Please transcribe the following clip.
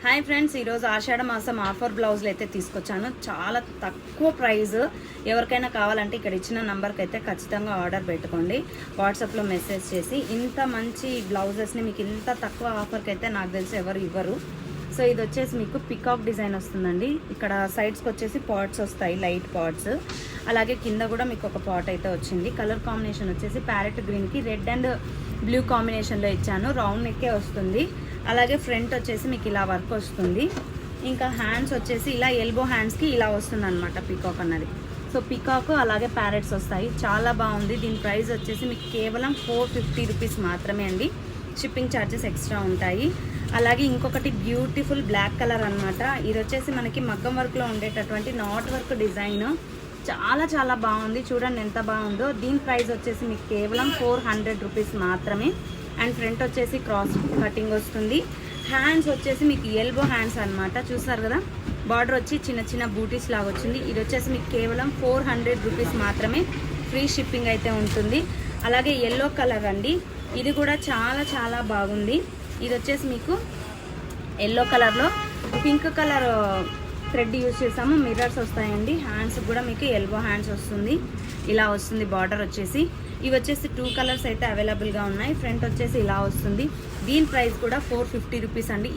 Hi friends, ఈరోజు ఆషాఢ మాసం offer బ్లౌజులు అయితే తీసుకొచ్చాను. చాలా తక్కువ ప్రైస్. ఎవరికైనా కావాలంటే ఇక్కడ ఇచ్చిన నంబర్కి అయితే ఖచ్చితంగా ఆర్డర్ పెట్టుకోండి. వాట్సాప్లో మెసేజ్ చేసి ఇంత మంచి బ్లౌజెస్ని మీకు ఇంత తక్కువ ఆఫర్కి అయితే నాకు తెలిసి ఎవరు ఇవ్వరు. సో ఇది వచ్చేసి మీకు పికాక్ డిజైన్ వస్తుందండి. ఇక్కడ సైడ్స్కి వచ్చేసి పాట్స్ వస్తాయి, లైట్ పాట్స్. అలాగే కింద కూడా మీకు ఒక పాట్ అయితే వచ్చింది. కలర్ కాంబినేషన్ వచ్చేసి ప్యారెట్ గ్రీన్కి రెడ్ అండ్ బ్లూ కాంబినేషన్లో ఇచ్చాను. రౌండ్ నెక్కే వస్తుంది. అలాగే ఫ్రంట్ వచ్చేసి మీకు ఇలా వర్క్ వస్తుంది. ఇంకా హ్యాండ్స్ వచ్చేసి ఇలా ఎల్బో హ్యాండ్స్కి ఇలా వస్తుంది అనమాట పికాక్ అన్నది. సో పికాక్ అలాగే ప్యారెట్స్ వస్తాయి. చాలా బాగుంది. దీని ప్రైస్ వచ్చేసి మీకు కేవలం 450 రూపీస్ మాత్రమే అండి. షిప్పింగ్ ఛార్జెస్ ఎక్స్ట్రా ఉంటాయి. అలాగే ఇంకొకటి బ్యూటిఫుల్ బ్లాక్ కలర్ అనమాట. ఇది వచ్చేసి మనకి మగ్గం వర్క్లో ఉండేటటువంటి నాట్ వర్క్ డిజైన్. చాలా చాలా బాగుంది. చూడండి ఎంత బాగుందో. దీని ప్రైస్ వచ్చేసి మీకు కేవలం 400 రూపీస్ మాత్రమే. అండ్ ఫ్రంట్ వచ్చేసి క్రాస్ కటింగ్ వస్తుంది. హ్యాండ్స్ వచ్చేసి మీకు ఎల్బో హ్యాండ్స్ అనమాట. చూసారు కదా, బార్డర్ వచ్చి చిన్న చిన్న బూటీస్ లాగా వచ్చింది. ఇది వచ్చేసి మీకు కేవలం 400 రూపీస్ మాత్రమే. ఫ్రీ షిప్పింగ్ అయితే ఉంటుంది. అలాగే ఎల్లో కలర్ అండి, ఇది కూడా చాలా చాలా బాగుంది. ఇది వచ్చేసి మీకు ఎల్లో కలర్లో పింక్ కలర్ థ్రెడ్ యూజ్ చేసాము. మిర్రర్స్ వస్తాయండి. హ్యాండ్స్ కూడా మీకు ఎల్బో హ్యాండ్స్ వస్తుంది. ఇలా వస్తుంది బార్డర్ వచ్చేసి. ఇవి వచ్చేసి 2 కలర్స్ అయితే అవైలబుల్గా ఉన్నాయి. ఫ్రంట్ వచ్చేసి ఇలా వస్తుంది. దీని ప్రైస్ కూడా 450 రూపీస్ అండి.